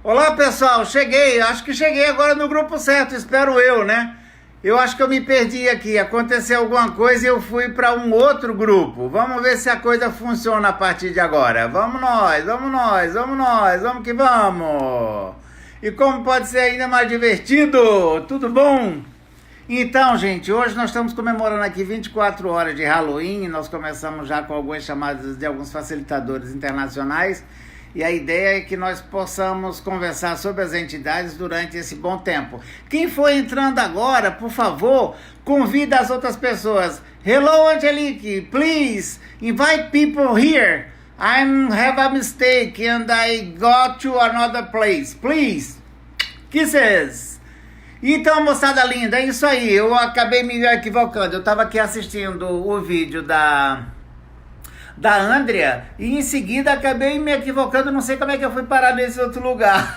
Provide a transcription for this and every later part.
Olá pessoal, cheguei, acho que cheguei agora no grupo certo, espero eu, né? Eu acho que eu me perdi aqui, aconteceu alguma coisa e eu fui para um outro grupo. Vamos ver se a coisa funciona a partir de agora. Vamos nós, vamos nós, vamos nós, vamos que vamos! E como pode ser ainda mais divertido? Tudo bom? Então, gente, hoje nós estamos comemorando aqui 24 horas de Halloween. Nós começamos já com algumas chamadas de alguns facilitadores internacionais. E a ideia é que nós possamos conversar sobre as entidades durante esse bom tempo. Quem for entrando agora, por favor, convida as outras pessoas. Hello, Angelique, please invite people here. I have a mistake and I got to another place. Please. Kisses. Então, moçada linda, é isso aí. Eu acabei me equivocando. Eu estava aqui assistindo o vídeo da Andrea e em seguida acabei me equivocando, não sei como é que eu fui parar nesse outro lugar.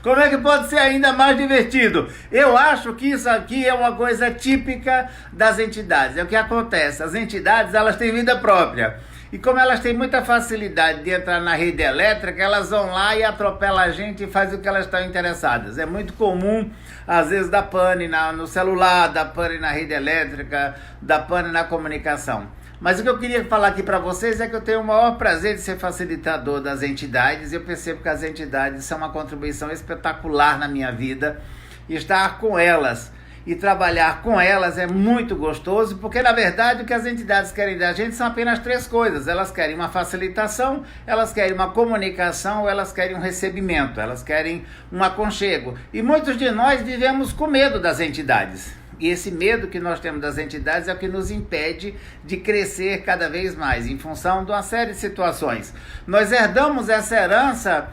Como é que pode ser ainda mais divertido? Eu acho que isso aqui é uma coisa típica das entidades. É o que acontece, as entidades elas têm vida própria. E como elas têm muita facilidade de entrar na rede elétrica, elas vão lá e atropelam a gente e fazem o que elas estão interessadas. É muito comum, às vezes, dar pane no celular, dar pane na rede elétrica, dar pane na comunicação. Mas o que eu queria falar aqui para vocês é que eu tenho o maior prazer de ser facilitador das entidades. Eu percebo que as entidades são uma contribuição espetacular na minha vida. Estar com elas e trabalhar com elas é muito gostoso, porque na verdade o que as entidades querem da gente são apenas três coisas. Elas querem uma facilitação, elas querem uma comunicação, ou elas querem um recebimento, elas querem um aconchego. E muitos de nós vivemos com medo das entidades. E esse medo que nós temos das entidades é o que nos impede de crescer cada vez mais, em função de uma série de situações. Nós herdamos essa herança,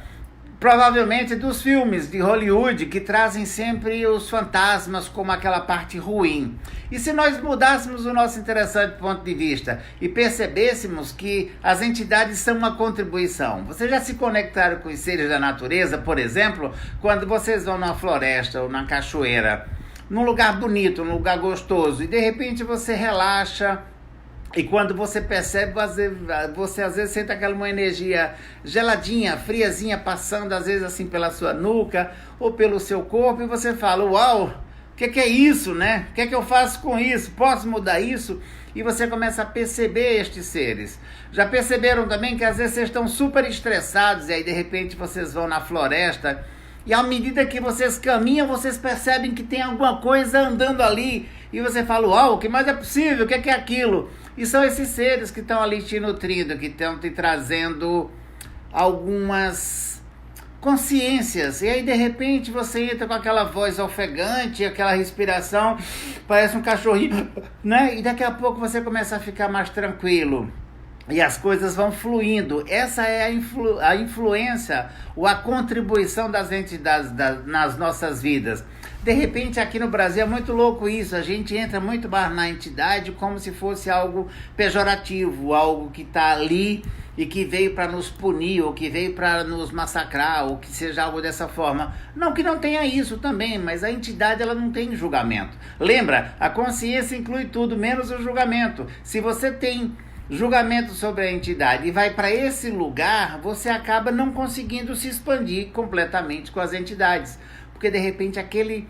provavelmente, dos filmes de Hollywood, que trazem sempre os fantasmas como aquela parte ruim. E se nós mudássemos o nosso interessante ponto de vista e percebêssemos que as entidades são uma contribuição. Vocês já se conectaram com os seres da natureza, por exemplo, quando vocês vão numa floresta ou na cachoeira, num lugar bonito, num lugar gostoso, e de repente você relaxa, e quando você percebe, você às vezes sente aquela energia geladinha, friazinha, passando às vezes assim pela sua nuca, ou pelo seu corpo, e você fala, uau, o que é isso, né? O que é que eu faço com isso? Posso mudar isso? E você começa a perceber estes seres. Já perceberam também que às vezes vocês estão super estressados, e aí de repente vocês vão na floresta, e à medida que vocês caminham, vocês percebem que tem alguma coisa andando ali. E você fala, uau, o que mais é possível? O que é aquilo? E são esses seres que estão ali te nutrindo, que estão te trazendo algumas consciências. E aí, de repente, você entra com aquela voz ofegante, aquela respiração, parece um cachorrinho, né? E daqui a pouco você começa a ficar mais tranquilo. E as coisas vão fluindo. Essa é a influência ou a contribuição das entidades nas nossas vidas. De repente, aqui no Brasil é muito louco isso. A gente entra muito mais na entidade como se fosse algo pejorativo, algo que está ali e que veio para nos punir, ou que veio para nos massacrar, ou que seja algo dessa forma. Não que não tenha isso também, mas a entidade ela não tem julgamento. Lembra, a consciência inclui tudo, menos o julgamento. Se você tem julgamento sobre a entidade e vai para esse lugar, você acaba não conseguindo se expandir completamente com as entidades, porque de repente aquele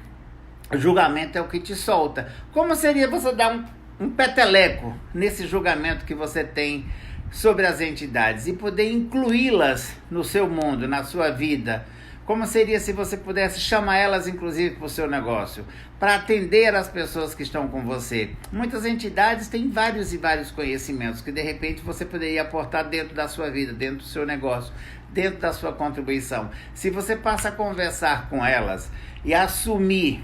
julgamento é o que te solta. Como seria você dar um peteleco nesse julgamento que você tem sobre as entidades e poder incluí-las no seu mundo, na sua vida? Como seria se você pudesse chamar elas, inclusive, para o seu negócio, para atender as pessoas que estão com você? Muitas entidades têm vários e vários conhecimentos que, de repente, você poderia aportar dentro da sua vida, dentro do seu negócio, dentro da sua contribuição. Se você passa a conversar com elas e assumir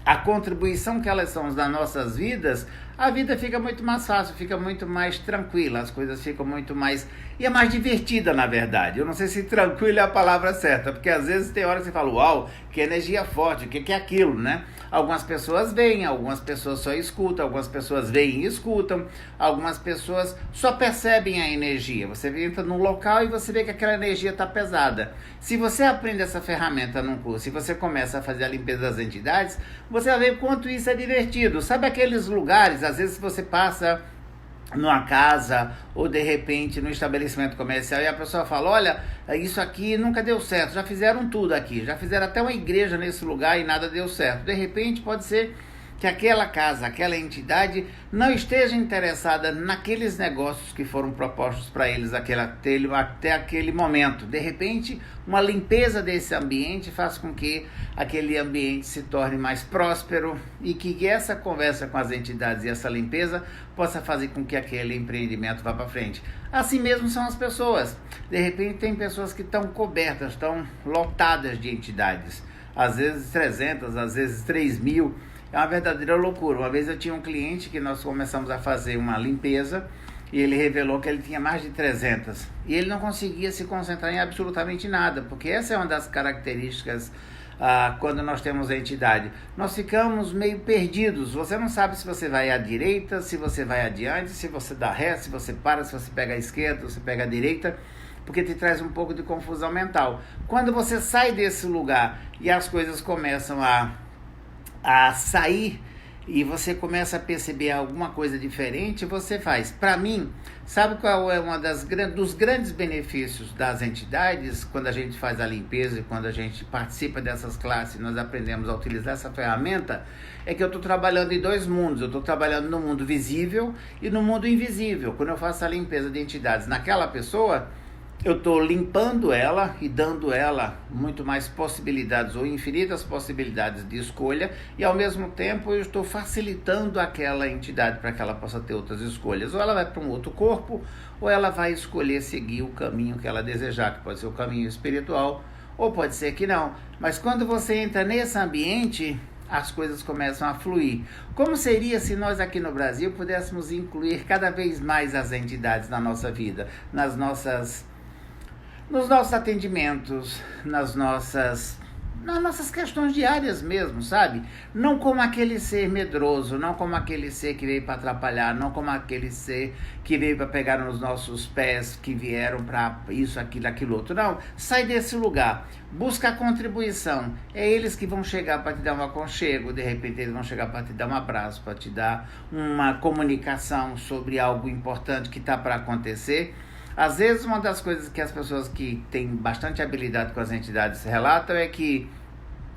a contribuição que elas são nas nossas vidas, a vida fica muito mais fácil, fica muito mais tranquila, as coisas ficam muito mais... E é mais divertida, na verdade. Eu não sei se tranquilo é a palavra certa, porque às vezes tem horas que você fala, uau, que energia forte, o que é aquilo, né? Algumas pessoas veem, algumas pessoas só escutam, algumas pessoas veem e escutam, algumas pessoas só percebem a energia. Você entra num local e você vê que aquela energia está pesada. Se você aprende essa ferramenta num curso e você começa a fazer a limpeza das entidades, você vai ver o quanto isso é divertido. Sabe aqueles lugares, às vezes você passa numa casa ou de repente no estabelecimento comercial e a pessoa fala, olha, isso aqui nunca deu certo, já fizeram tudo aqui, já fizeram até uma igreja nesse lugar e nada deu certo. De repente pode ser que aquela casa, aquela entidade não esteja interessada naqueles negócios que foram propostos para eles até aquele momento. De repente, uma limpeza desse ambiente faz com que aquele ambiente se torne mais próspero e que essa conversa com as entidades e essa limpeza possa fazer com que aquele empreendimento vá para frente. Assim mesmo são as pessoas. De repente, tem pessoas que estão cobertas, estão lotadas de entidades. Às vezes 300, às vezes 3.000. É uma verdadeira loucura. Uma vez eu tinha um cliente que nós começamos a fazer uma limpeza e ele revelou que ele tinha mais de 300. E ele não conseguia se concentrar em absolutamente nada, porque essa é uma das características quando nós temos a entidade. Nós ficamos meio perdidos. Você não sabe se você vai à direita, se você vai adiante, se você dá ré, se você para, se você pega a esquerda, se você pega a direita, porque te traz um pouco de confusão mental. Quando você sai desse lugar e as coisas começam a sair e você começa a perceber alguma coisa diferente, você faz. Para mim, sabe qual é dos grandes benefícios das entidades quando a gente faz a limpeza e quando a gente participa dessas classes, nós aprendemos a utilizar essa ferramenta? É que eu estou trabalhando em dois mundos. Eu estou trabalhando no mundo visível e no mundo invisível. Quando eu faço a limpeza de entidades naquela pessoa, eu estou limpando ela e dando ela muito mais possibilidades ou infinitas possibilidades de escolha e ao mesmo tempo eu estou facilitando aquela entidade para que ela possa ter outras escolhas. Ou ela vai para um outro corpo ou ela vai escolher seguir o caminho que ela desejar, que pode ser o caminho espiritual ou pode ser que não. Mas quando você entra nesse ambiente, as coisas começam a fluir. Como seria se nós aqui no Brasil pudéssemos incluir cada vez mais as entidades na nossa vida, nos nossos atendimentos, nas nossas questões diárias mesmo, sabe? Não como aquele ser medroso, não como aquele ser que veio para atrapalhar, não como aquele ser que veio para pegar nos nossos pés, que vieram para isso, aquilo outro. Não, sai desse lugar, busca a contribuição. É eles que vão chegar para te dar um aconchego, de repente eles vão chegar para te dar um abraço, para te dar uma comunicação sobre algo importante que está para acontecer. Às vezes, uma das coisas que as pessoas que têm bastante habilidade com as entidades relatam é que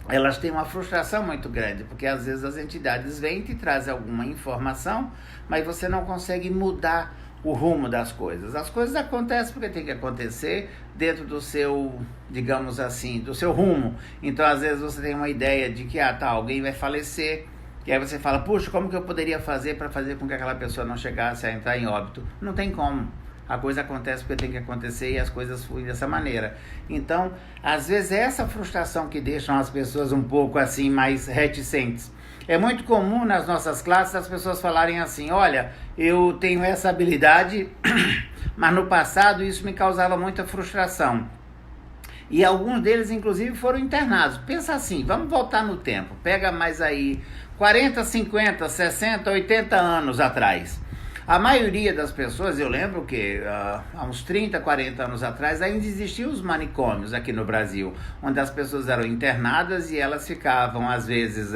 elas têm uma frustração muito grande, porque às vezes as entidades vêm e te trazem alguma informação, mas você não consegue mudar o rumo das coisas. As coisas acontecem porque tem que acontecer dentro do seu, digamos assim, do seu rumo. Então, às vezes você tem uma ideia de que alguém vai falecer, e aí você fala, puxa, como que eu poderia fazer para fazer com que aquela pessoa não chegasse a entrar em óbito? Não tem como. A coisa acontece porque tem que acontecer e as coisas fluem dessa maneira. Então, às vezes é essa frustração que deixam as pessoas um pouco assim mais reticentes. É muito comum nas nossas classes as pessoas falarem assim, olha, eu tenho essa habilidade, mas no passado isso me causava muita frustração. E alguns deles, inclusive, foram internados. Pensa assim, vamos voltar no tempo. Pega mais aí 40, 50, 60, 80 anos atrás. A maioria das pessoas, eu lembro que há uns 30, 40 anos atrás, ainda existiam os manicômios aqui no Brasil, onde as pessoas eram internadas e elas ficavam, às vezes,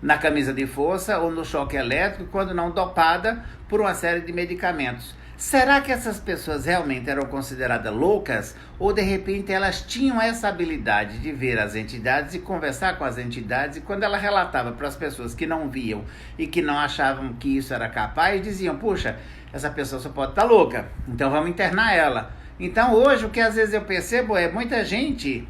na camisa de força ou no choque elétrico, quando não dopada por uma série de medicamentos. Será que essas pessoas realmente eram consideradas loucas? Ou de repente elas tinham essa habilidade de ver as entidades e conversar com as entidades, e quando ela relatava para as pessoas que não viam e que não achavam que isso era capaz, diziam, puxa, essa pessoa só pode estar louca, então vamos internar ela. Então hoje o que às vezes eu percebo é muita gente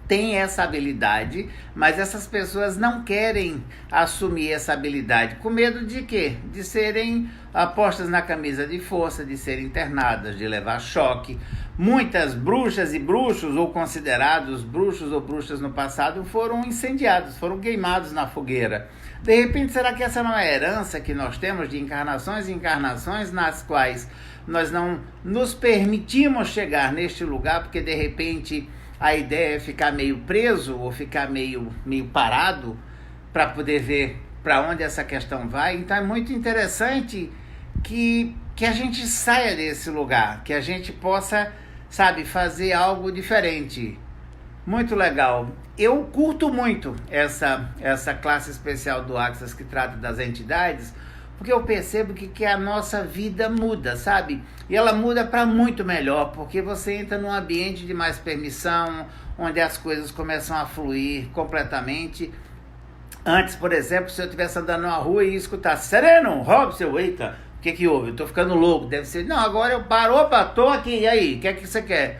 tem essa habilidade, mas essas pessoas não querem assumir essa habilidade, com medo de quê? De serem postas na camisa de força, de serem internadas, de levar choque. Muitas bruxas e bruxos, ou considerados bruxos ou bruxas no passado, foram incendiados, foram queimados na fogueira. De repente, será que essa não é a herança que nós temos de encarnações e encarnações nas quais nós não nos permitimos chegar neste lugar, porque de repente a ideia é ficar meio preso ou ficar meio parado para poder ver para onde essa questão vai? Então é muito interessante que a gente saia desse lugar, que a gente possa, sabe, fazer algo diferente. Muito legal. Eu curto muito essa classe especial do Access que trata das entidades, porque eu percebo que a nossa vida muda, sabe? E ela muda para muito melhor, porque você entra num ambiente de mais permissão, onde as coisas começam a fluir completamente. Antes, por exemplo, se eu estivesse andando na rua e escutasse, Sereno, Robson, eita, o que houve? Eu tô ficando louco, deve ser. Não, agora eu paro, opa, tô aqui, e aí, o que é que você quer?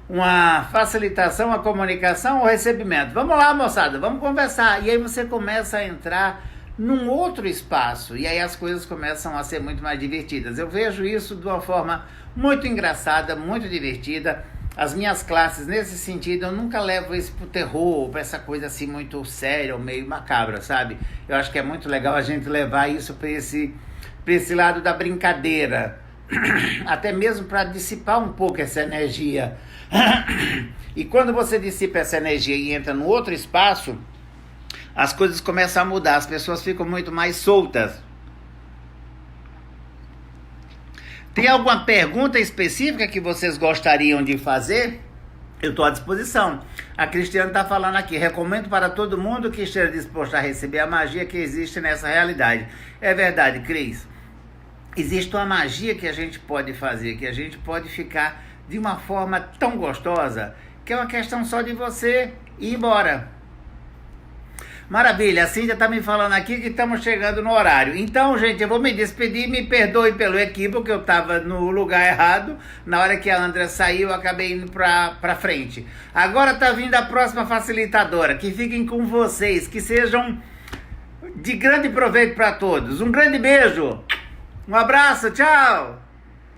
Uma facilitação, uma comunicação ou recebimento? Vamos lá, moçada, vamos conversar. E aí você começa a entrar num outro espaço, e aí as coisas começam a ser muito mais divertidas. Eu vejo isso de uma forma muito engraçada, muito divertida. As minhas classes, nesse sentido, eu nunca levo isso pro terror, pra essa coisa assim muito séria ou meio macabra, sabe? Eu acho que é muito legal a gente levar isso pra esse lado da brincadeira, até mesmo para dissipar um pouco essa energia. E quando você dissipa essa energia e entra no outro espaço, as coisas começam a mudar, as pessoas ficam muito mais soltas. Tem alguma pergunta específica que vocês gostariam de fazer? Eu estou à disposição. A Cristiane está falando aqui, recomendo para todo mundo que esteja disposto a receber a magia que existe nessa realidade. É verdade, Cris. Existe uma magia que a gente pode fazer, que a gente pode ficar de uma forma tão gostosa, que é uma questão só de você ir embora. Maravilha, a Cíntia está me falando aqui que estamos chegando no horário. Então, gente, eu vou me despedir, me perdoe pelo equívoco, que eu estava no lugar errado. Na hora que a Andrea saiu, eu acabei indo para frente. Agora está vindo a próxima facilitadora. Que fiquem com vocês, que sejam de grande proveito para todos. Um grande beijo, um abraço, tchau!